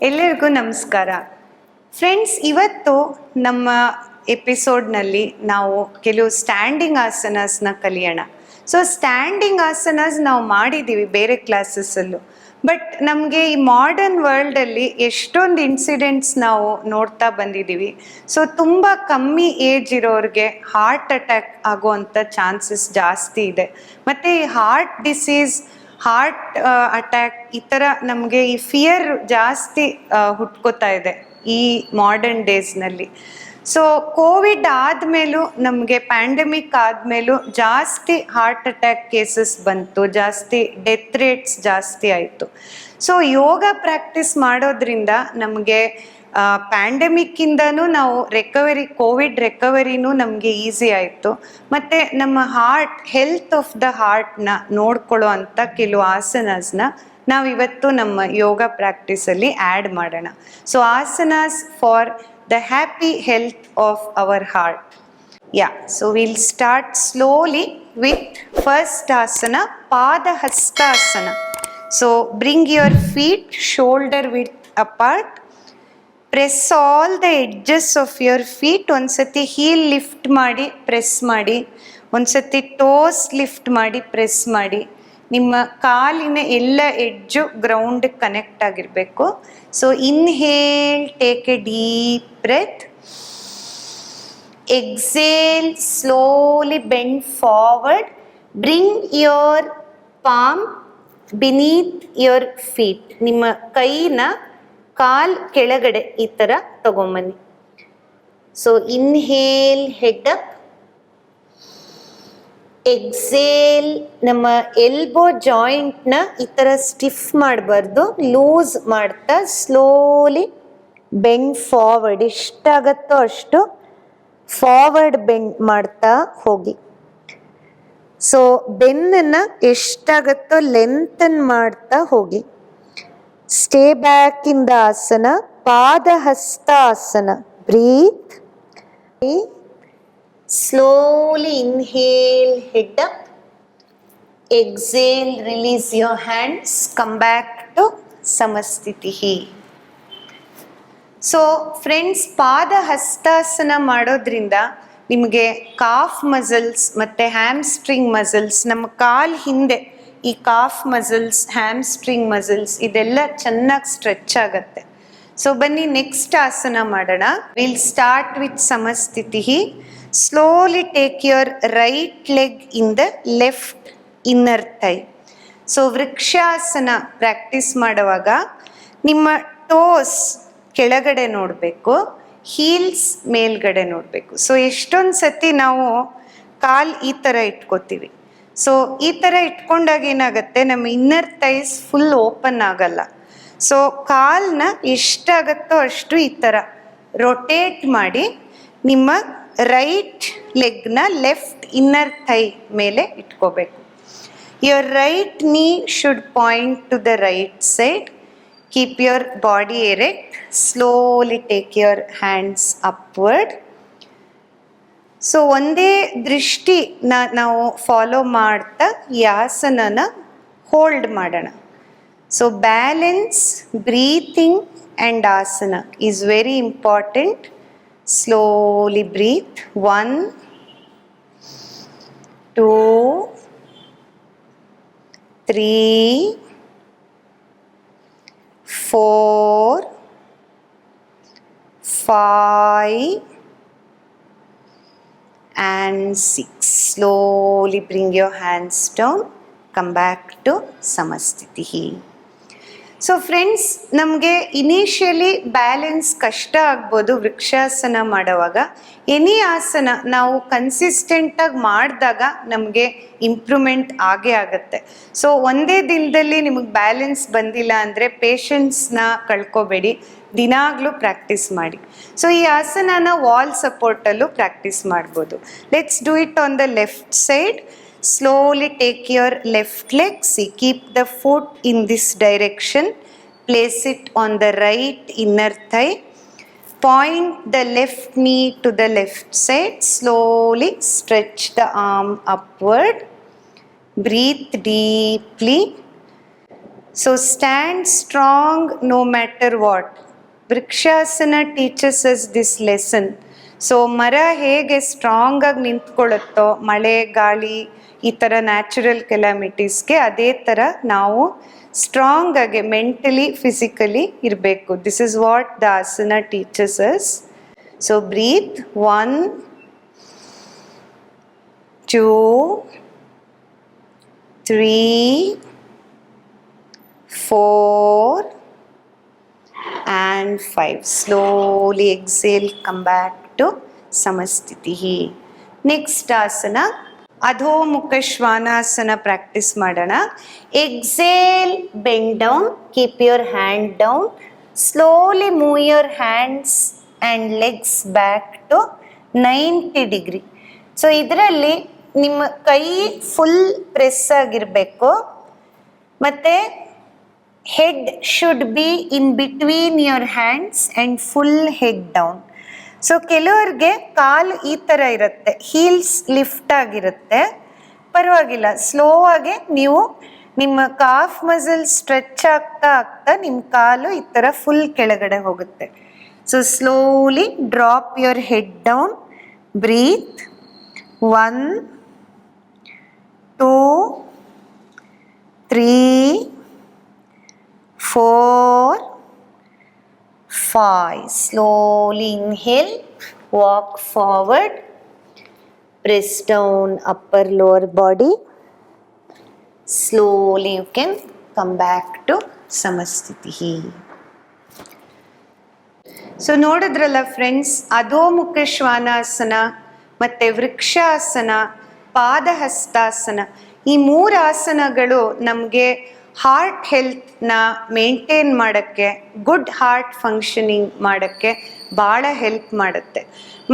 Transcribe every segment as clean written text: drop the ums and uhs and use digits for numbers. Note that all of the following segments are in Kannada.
ಎಲ್ಲರಿಗೂ ನಮಸ್ಕಾರ ಫ್ರೆಂಡ್ಸ್. ಇವತ್ತು ನಮ್ಮ ಎಪಿಸೋಡ್ನಲ್ಲಿ ನಾವು ಕೆಲವು ಸ್ಟ್ಯಾಂಡಿಂಗ್ ಆಸನಸ್ನ ಕಲಿಯೋಣ. ಸೊ ಸ್ಟ್ಯಾಂಡಿಂಗ್ ಆಸನಸ್ ನಾವು ಮಾಡಿದ್ದೀವಿ ಬೇರೆ ಕ್ಲಾಸಸ್ಸಲ್ಲೂ, ಬಟ್ ನಮಗೆ ಈ ಮಾಡರ್ನ್ ವರ್ಲ್ಡಲ್ಲಿ ಎಷ್ಟೊಂದು ಇನ್ಸಿಡೆಂಟ್ಸ್ ನಾವು ನೋಡ್ತಾ ಬಂದಿದ್ದೀವಿ. ಸೊ ತುಂಬ ಕಮ್ಮಿ ಏಜ್ ಇರೋರಿಗೆ ಹಾರ್ಟ್ ಅಟ್ಯಾಕ್ ಆಗುವಂಥ ಚಾನ್ಸಸ್ ಜಾಸ್ತಿ ಇದೆ. ಮತ್ತು ಈ ಹಾರ್ಟ್ ಡಿಸೀಸ್, ಹಾರ್ಟ್ ಅಟ್ಯಾಕ್ ಈ ಥರ ನಮಗೆ ಈ ಫಿಯರ್ ಜಾಸ್ತಿ ಹುಟ್ಕೋತಾ ಇದೆ ಈ ಮಾಡರ್ನ್ ಡೇಸ್ನಲ್ಲಿ. ಸೊ ಕೋವಿಡ್ ಆದಮೇಲೂ, ನಮಗೆ ಪ್ಯಾಂಡಮಿಕ್ ಆದಮೇಲೂ ಜಾಸ್ತಿ ಹಾರ್ಟ್ ಅಟ್ಯಾಕ್ ಕೇಸಸ್ ಬಂತು, ಜಾಸ್ತಿ ಡೆತ್ ರೇಟ್ಸ್ ಜಾಸ್ತಿ ಆಯಿತು. ಸೊ ಯೋಗ ಪ್ರಾಕ್ಟೀಸ್ ಮಾಡೋದ್ರಿಂದ ನಮಗೆ ಪ್ಯಾಂಡಮಿಕ್ಕಿಂದನೂ ನಾವು ಕೋವಿಡ್ ರಿಕವರಿನೂ ನಮಗೆ ಈಸಿ ಆಯಿತು. ಮತ್ತು ನಮ್ಮ ಹೆಲ್ತ್ ಆಫ್ ದ ಹಾರ್ಟ್ನ ನೋಡ್ಕೊಳ್ಳೋ ಅಂಥ ಕೆಲವು ಆಸನಸ್ನ ನಾವಿವತ್ತು ನಮ್ಮ ಯೋಗ ಪ್ರಾಕ್ಟೀಸಲ್ಲಿ ಆ್ಯಡ್ ಮಾಡೋಣ. So asanas for the happy health of our heart. So will start slowly with first asana, Padahastasana. So bring your feet shoulder width apart. Press all the edges of your feet. ಒಂದ್ಸತಿ ಹೀಲ್ ಲಿಫ್ಟ್ ಮಾಡಿ ಪ್ರೆಸ್ ಮಾಡಿ, ಒಂದ್ಸತಿ ಟೋಸ್ ಲಿಫ್ಟ್ ಮಾಡಿ ಪ್ರೆಸ್ ಮಾಡಿ. ನಿಮ್ಮ ಕಾಲಿನ ಎಲ್ಲ ಎಡ್ಜು ಗ್ರೌಂಡ್ ಕನೆಕ್ಟ್ ಆಗಿರಬೇಕು. So inhale, take a deep breath. Exhale, slowly bend forward. Bring your palm beneath your feet. ನಿಮ್ಮ ಕೈನ ಕಾಲ್ ಕೆಳಗಡೆ ಈ ಥರ ತಗೊಂಬನ್ನಿ. So inhale, head up. Exhale, ನಮ್ಮ ಎಲ್ಬೋ ಜಾಯಿಂಟ್ನ ಈ ಥರ ಸ್ಟಿಫ್ ಮಾಡಬಾರ್ದು, ಲೂಸ್ ಮಾಡ್ತಾ ಸ್ಲೋಲಿ ಬೆಂಡ್ ಫಾರ್ವರ್ಡ್. ಎಷ್ಟಾಗತ್ತೋ ಅಷ್ಟು ಫಾರ್ವರ್ಡ್ ಬೆಂಡ್ ಮಾಡ್ತಾ ಹೋಗಿ. ಸೊ ಬೆನ್ನನ್ನು ಎಷ್ಟಾಗತ್ತೋ ಲೆಂತನ್ ಮಾಡ್ತಾ ಹೋಗಿ. ಸ್ಟೇ ಬ್ಯಾಕ್ ಇನ್ ದ ಆಸನ, ಪಾದಹಸ್ತಾಸನ. Breathe. Slowly inhale, head up. Exhale, release your hands. Come back to Samastitihi. So friends, Padahastasana ಮಾಡೋದ್ರಿಂದ ನಿಮಗೆ ಕಾಫ್ ಮಸಲ್ಸ್ ಮತ್ತು ಹ್ಯಾಮ್ಸ್ಟ್ರಿಂಗ್ ಮಸಲ್ಸ್, ನಮ್ಮ ಕಾಲ್ ಹಿಂದೆ ಈ ಕಾಫ್ ಮಸಲ್ಸ್, ಹ್ಯಾಮ್ಸ್ಟ್ರಿಂಗ್ ಮಸಲ್ಸ್ ಇದೆಲ್ಲ ಚೆನ್ನಾಗಿ ಸ್ಟ್ರೆಚ್ ಆಗುತ್ತೆ. ಸೊ ಬನ್ನಿ ನೆಕ್ಸ್ಟ್ ಆಸನ ಮಾಡೋಣ. Will start with Samasthiti. Slowly take your right leg in the left inner thigh. So Vrikshasana practice ಮಾಡುವಾಗ ನಿಮ್ಮ ಟೋಸ್ ಕೆಳಗಡೆ ನೋಡಬೇಕು, ಹೀಲ್ಸ್ ಮೇಲ್ಗಡೆ ನೋಡಬೇಕು. ಸೊ ಎಷ್ಟೊಂದು ಸತಿ ನಾವು ಕಾಲು ಈ ಥರ ಇಟ್ಕೋತೀವಿ. ಸೊ ಈ ಥರ ಇಟ್ಕೊಂಡಾಗ ಏನಾಗುತ್ತೆ, ನಮ್ಮ ಇನ್ನರ್ ಥೈಸ್ ಫುಲ್ ಓಪನ್ ಆಗಲ್ಲ. ಸೊ ಕಾಲನ್ನ ಎಷ್ಟಾಗತ್ತೋ ಅಷ್ಟು ಈ ಥರ ರೊಟೇಟ್ ಮಾಡಿ ನಿಮ್ಮ ರೈಟ್ ಲೆಗ್ನ ಲೆಫ್ಟ್ ಇನ್ನರ್ ಥೈ ಮೇಲೆ ಇಟ್ಕೋಬೇಕು. ಯುವರ್ ರೈಟ್ ನೀ should point to the right side. Keep your body erect. Slowly take your hands upward. So ಒಂದೇ ದೃಷ್ಟಿನ ನಾವು ಫಾಲೋ ಮಾಡ್ತಾ ಈ ಆಸನನ ಹೋಲ್ಡ್ ಮಾಡೋಣ. ಸೊ ಬ್ಯಾಲೆನ್ಸ್, ಬ್ರೀತಿಂಗ್ ಆ್ಯಂಡ್ ಆಸನ is very important. Slowly breathe. 1, 2, 3, 4, 5 and 6. Slowly bring your hands down. Come back to Samastitihi. So friends, ನಮಗೆ ಇನಿಷಿಯಲಿ ಬ್ಯಾಲೆನ್ಸ್ ಕಷ್ಟ ಆಗ್ಬೋದು ವೃಕ್ಷಾಸನ ಮಾಡುವಾಗ. ಎನಿ ಆಸನ ನಾವು ಕನ್ಸಿಸ್ಟೆಂಟಾಗಿ ಮಾಡಿದಾಗ ನಮಗೆ ಇಂಪ್ರೂವ್ಮೆಂಟ್ ಆಗೇ ಆಗುತ್ತೆ. ಸೊ ಒಂದೇ ದಿನದಲ್ಲಿ ನಿಮಗೆ ಬ್ಯಾಲೆನ್ಸ್ ಬಂದಿಲ್ಲ ಅಂದರೆ ಪೇಷನ್ಸ್ನ ಕಳ್ಕೊಬೇಡಿ, ದಿನಾಗಲೂ ಪ್ರಾಕ್ಟೀಸ್ ಮಾಡಿ. ಸೊ ಈ ಆಸನನ ವಾಲ್ ಸಪೋರ್ಟಲ್ಲೂ ಪ್ರಾಕ್ಟೀಸ್ ಮಾಡ್ಬೋದು. Let's do it on the left side. Slowly take your left leg. See, keep the foot in this direction. Place it on the right inner thigh. Point the left knee to the left side. Slowly stretch the arm upward. Breathe deeply. So stand strong no matter what. Vrikshasana teaches us this lesson. So ಮರ ಹೇಗೆ ಸ್ಟ್ರಾಂಗ್ ಆಗಿ ನಿಂತ್ಕೊಳ್ಳುತ್ತೋ ಮಳೆ ಗಾಳಿ ಈ ಥರ ನ್ಯಾಚುರಲ್ ಕೆಲಾಮಿಟೀಸ್ಗೆ, ಅದೇ ಥರ ನಾವು ಸ್ಟ್ರಾಂಗ್ ಆಗಿ ಮೆಂಟಲಿ ಫಿಸಿಕಲಿ ಇರಬೇಕು. This is what the asana teaches us. So breathe 1 2 3 4 and 5. Slowly exhale, come back to Samasthiti. Next asana, Adhomukha Shvanasana practice madana. Exhale, bend down, keep your hand down. Slowly move your hands and legs back to 90 degree. So idralli ನಿಮ್ಮ ಕೈ ಫುಲ್ ಪ್ರೆಸ್ ಆಗಿರಬೇಕು ಮತ್ತು head should be in between your hands and full head down. So ಕೆಲವ್ರಿಗೆ ಕಾಲು ಈ ಥರ ಇರುತ್ತೆ, ಹೀಲ್ಸ್ ಲಿಫ್ಟ್ ಆಗಿರುತ್ತೆ, ಪರವಾಗಿಲ್ಲ. ಸ್ಲೋ ಆಗಿ ನೀವು ನಿಮ್ಮ ಕಾಫ್ ಮಸಲ್ ಸ್ಟ್ರೆಚ್ ಆಗ್ತಾ ಆಗ್ತಾ ನಿಮ್ಮ ಕಾಲು ಈ ಥರ ಫುಲ್ ಕೆಳಗಡೆ ಹೋಗುತ್ತೆ. So slowly drop your head down, breathe 1 2 3 4 5. Slowly inhale, walk forward, press down upper lower body. Slowly you can come back to Samasthiti. So ನೋಡಿದ್ರಲ್ಲ ಫ್ರೆಂಡ್ಸ್, ಅಧೋಮುಖ ಶ್ವಾನಾಸನ ಮತ್ತು ವೃಕ್ಷಾಸನ, ಪಾದಹಸ್ತಾಸನ, ಈ 3 ಆಸನಗಳು ನಮಗೆ ಹಾರ್ಟ್ ಹೆಲ್ತ್ನ ಮೇಂಟೈನ್ ಮಾಡೋಕ್ಕೆ, ಗುಡ್ ಹಾರ್ಟ್ ಫಂಕ್ಷನಿಂಗ್ ಮಾಡೋಕ್ಕೆ ಭಾಳ ಹೆಲ್ಪ್ ಮಾಡುತ್ತೆ.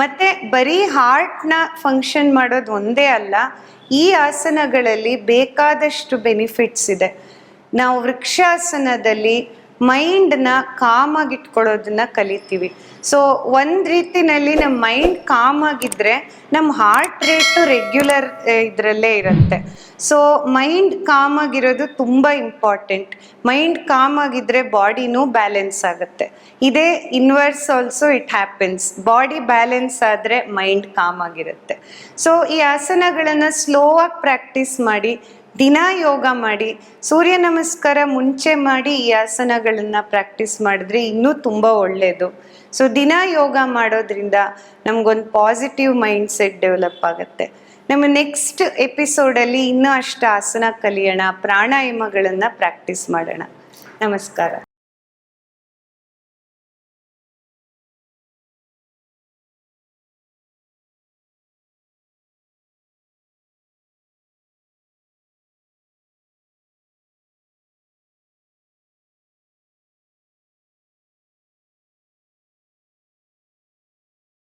ಮತ್ತು ಬರೀ ಹಾರ್ಟ್ನ ಫಂಕ್ಷನ್ ಮಾಡೋದು ಒಂದೇ ಅಲ್ಲ, ಈ ಆಸನಗಳಲ್ಲಿ ಬೇಕಾದಷ್ಟು ಬೆನಿಫಿಟ್ಸ್ ಇದೆ. ನಾವು ವೃಕ್ಷಾಸನದಲ್ಲಿ ಮೈಂಡನ್ನ ಕಾಮಾಗಿಟ್ಕೊಳ್ಳೋದನ್ನ ಕಲಿತೀವಿ. ಸೊ ಒಂದು ರೀತಿನಲ್ಲಿ ನಮ್ಮ ಮೈಂಡ್ ಕಾಮಾಗಿದ್ದರೆ ನಮ್ಮ ಹಾರ್ಟ್ ರೇಟು ರೆಗ್ಯುಲರ್ ಇದರಲ್ಲೇ ಇರುತ್ತೆ. ಸೊ ಮೈಂಡ್ ಕಾಮಾಗಿರೋದು ತುಂಬ ಇಂಪಾರ್ಟೆಂಟ್. ಮೈಂಡ್ ಕಾಮಾಗಿದ್ದರೆ ಬಾಡಿನೂ ಬ್ಯಾಲೆನ್ಸ್ ಆಗುತ್ತೆ. ಇದೇ inverse also it happens. Body balance ಆದರೆ ಮೈಂಡ್ ಕಾಮಾಗಿರುತ್ತೆ. ಸೊ ಈ ಆಸನಗಳನ್ನು ಸ್ಲೋ ಆಗಿ ಪ್ರಾಕ್ಟೀಸ್ ಮಾಡಿ, ದಿನ ಯೋಗ ಮಾಡಿ, ಸೂರ್ಯ ನಮಸ್ಕಾರ ಮುಂಚೆ ಮಾಡಿ ಈ ಆಸನಗಳನ್ನು ಪ್ರಾಕ್ಟೀಸ್ ಮಾಡಿದ್ರೆ ಇನ್ನೂ ತುಂಬ ಒಳ್ಳೆಯದು. ಸೊ ದಿನ ಯೋಗ ಮಾಡೋದ್ರಿಂದ ನಮಗೊಂದು ಪಾಸಿಟಿವ್ ಮೈಂಡ್ ಸೆಟ್ ಡೆವಲಪ್ ಆಗುತ್ತೆ. ನಮ್ಮ ನೆಕ್ಸ್ಟ್ ಎಪಿಸೋಡಲ್ಲಿ ಇನ್ನೂ ಅಷ್ಟು ಆಸನ ಕಲಿಯೋಣ, ಪ್ರಾಣಾಯಾಮಗಳನ್ನು ಪ್ರಾಕ್ಟೀಸ್ ಮಾಡೋಣ. ನಮಸ್ಕಾರ.